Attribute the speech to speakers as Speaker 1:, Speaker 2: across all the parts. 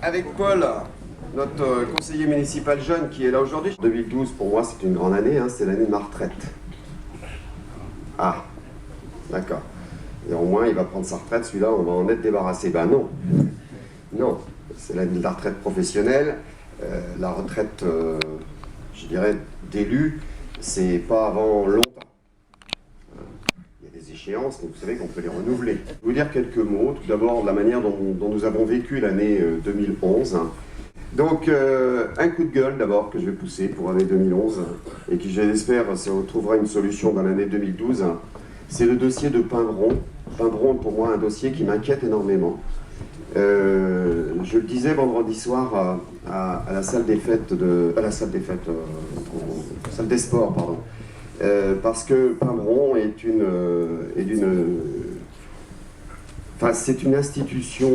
Speaker 1: avec Paul, notre conseiller municipal jeune qui est là aujourd'hui. 2012, pour moi, c'est une grande année, hein, c'est l'année de ma retraite. Ah, d'accord. Et au moins, il va prendre sa retraite, celui-là, on va en être débarrassé. Ben non, non, c'est l'année de la retraite professionnelle. La retraite, je dirais, d'élu, c'est pas avant longtemps. Il y a des échéances, mais vous savez qu'on peut les renouveler. Je vais vous dire quelques mots, tout d'abord de la manière dont nous avons vécu l'année 2011. Donc, un coup de gueule d'abord que je vais pousser pour l'année 2011 et qui, je l'espère, trouvera une solution dans l'année 2012. C'est le dossier de Pimbron. Pimbron, pour moi, un dossier qui m'inquiète énormément. Je le disais vendredi soir à la salle des fêtes, salle des sports, pardon. Parce que Pimbron est enfin, c'est une institution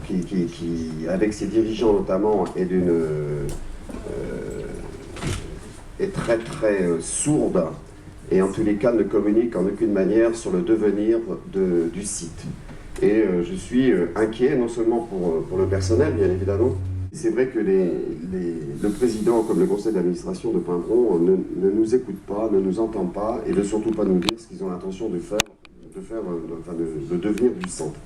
Speaker 1: qui, avec ses dirigeants notamment, est très très sourde et en tous les cas ne communique en aucune manière sur le devenir du site. Et je suis inquiet, non seulement pour le personnel, bien évidemment. C'est vrai que le président, comme le conseil d'administration de Pimbron, ne nous écoute pas, ne nous entend pas, et ne surtout pas nous dire ce qu'ils ont l'intention de devenir du centre.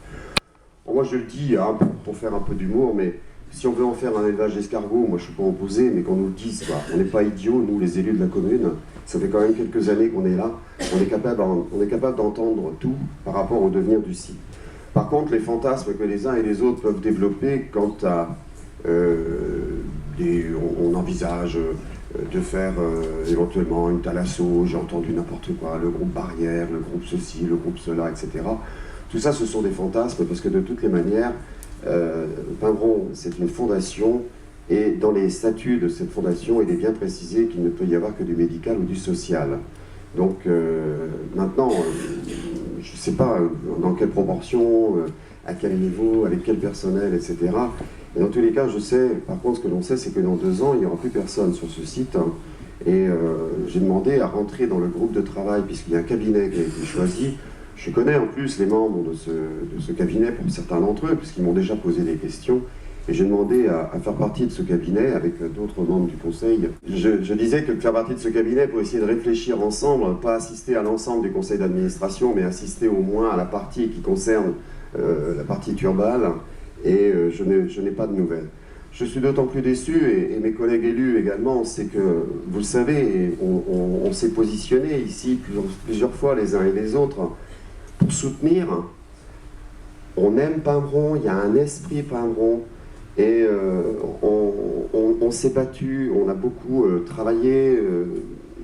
Speaker 1: Bon, moi je le dis hein, pour faire un peu d'humour, mais si on veut en faire un élevage d'escargots, moi je ne suis pas opposé, mais qu'on nous le dise, quoi. On n'est pas idiots, nous les élus de la commune, ça fait quand même quelques années qu'on est là, on est capable d'entendre tout par rapport au devenir du site. Par contre, les fantasmes que les uns et les autres peuvent développer quant à... on envisage de faire éventuellement une thalasso, j'ai entendu n'importe quoi, le groupe barrière, le groupe ceci, le groupe cela, etc. Tout ça, ce sont des fantasmes parce que de toutes les manières, Pimbron, c'est une fondation et dans les statuts de cette fondation, il est bien précisé qu'il ne peut y avoir que du médical ou du social. Donc maintenant, je ne sais pas dans quelle proportion, à quel niveau, avec quel personnel, etc. Et dans tous les cas, je sais, par contre, ce que l'on sait, c'est que dans 2 ans, il n'y aura plus personne sur ce site. Hein, et j'ai demandé à rentrer dans le groupe de travail, puisqu'il y a un cabinet qui a été choisi. Je connais en plus les membres de ce cabinet, pour certains d'entre eux, puisqu'ils m'ont déjà posé des questions. Et j'ai demandé à faire partie de ce cabinet avec d'autres membres du conseil. Je disais que de faire partie de ce cabinet pour essayer de réfléchir ensemble, pas assister à l'ensemble du conseil d'administration, mais assister au moins à la partie qui concerne la partie Turbal. Et je n'ai pas de nouvelles. Je suis d'autant plus déçu, et mes collègues élus également, c'est que, vous le savez, on s'est positionné ici plusieurs fois les uns et les autres pour soutenir. On aime Pimbron, il y a un esprit Pimbron, et on s'est battu, on a beaucoup travaillé,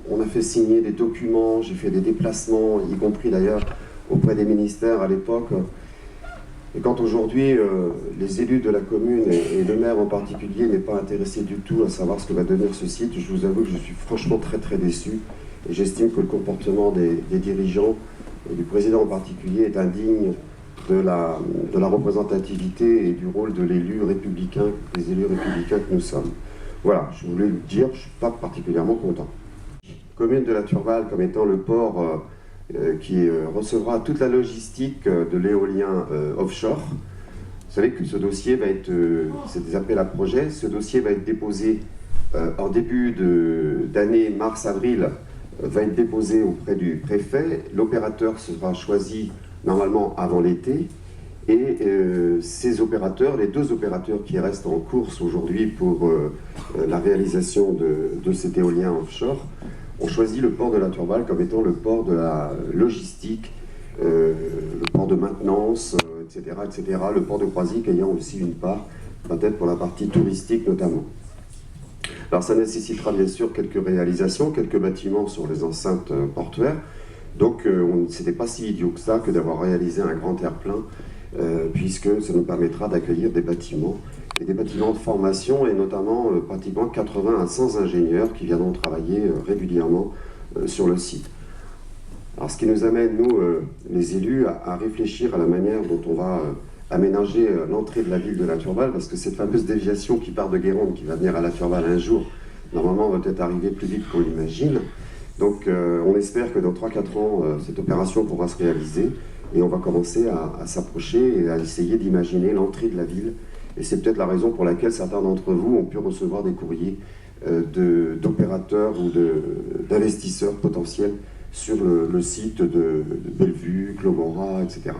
Speaker 1: on a fait signer des documents, j'ai fait des déplacements, y compris d'ailleurs auprès des ministères à l'époque. Et quand aujourd'hui, les élus de la commune et le maire en particulier n'est pas intéressé du tout à savoir ce que va devenir ce site, je vous avoue que je suis franchement très très déçu. Et j'estime que le comportement des dirigeants, et du président en particulier, est indigne de la représentativité et du rôle de l'élu républicain, des élus républicains que nous sommes. Voilà, je voulais le dire, je ne suis pas particulièrement content. Commune de la Turval comme étant le port... qui recevra toute la logistique de l'éolien offshore. Vous savez que ce dossier va être, c'est des appels à projets, ce dossier va être déposé en début d'année, mars-avril, va être déposé auprès du préfet. L'opérateur sera choisi normalement avant l'été. Et ces opérateurs, les 2 opérateurs qui restent en course aujourd'hui pour la réalisation de cet éolien offshore, on choisit le port de la Turval comme étant le port de la logistique, le port de maintenance, etc., etc., le port de Croisic ayant aussi une part, peut-être pour la partie touristique notamment. Alors ça nécessitera bien sûr quelques réalisations, quelques bâtiments sur les enceintes portuaires, donc c'était pas si idiot que ça que d'avoir réalisé un grand terre-plein, puisque ça nous permettra d'accueillir des bâtiments, et des bâtiments de formation, et notamment pratiquement 80 à 100 ingénieurs qui viendront travailler régulièrement sur le site. Alors ce qui nous amène, nous, les élus, à réfléchir à la manière dont on va aménager l'entrée de la ville de la Turval, parce que cette fameuse déviation qui part de Guérande, qui va venir à la Turval un jour, normalement va peut-être arriver plus vite qu'on l'imagine. Donc on espère que dans 3-4 ans, cette opération pourra se réaliser, et on va commencer à s'approcher et à essayer d'imaginer l'entrée de la ville Et c'est peut-être la raison pour laquelle certains d'entre vous ont pu recevoir des courriers d'opérateurs ou d'investisseurs potentiels sur le site de Bellevue, Glomora, etc.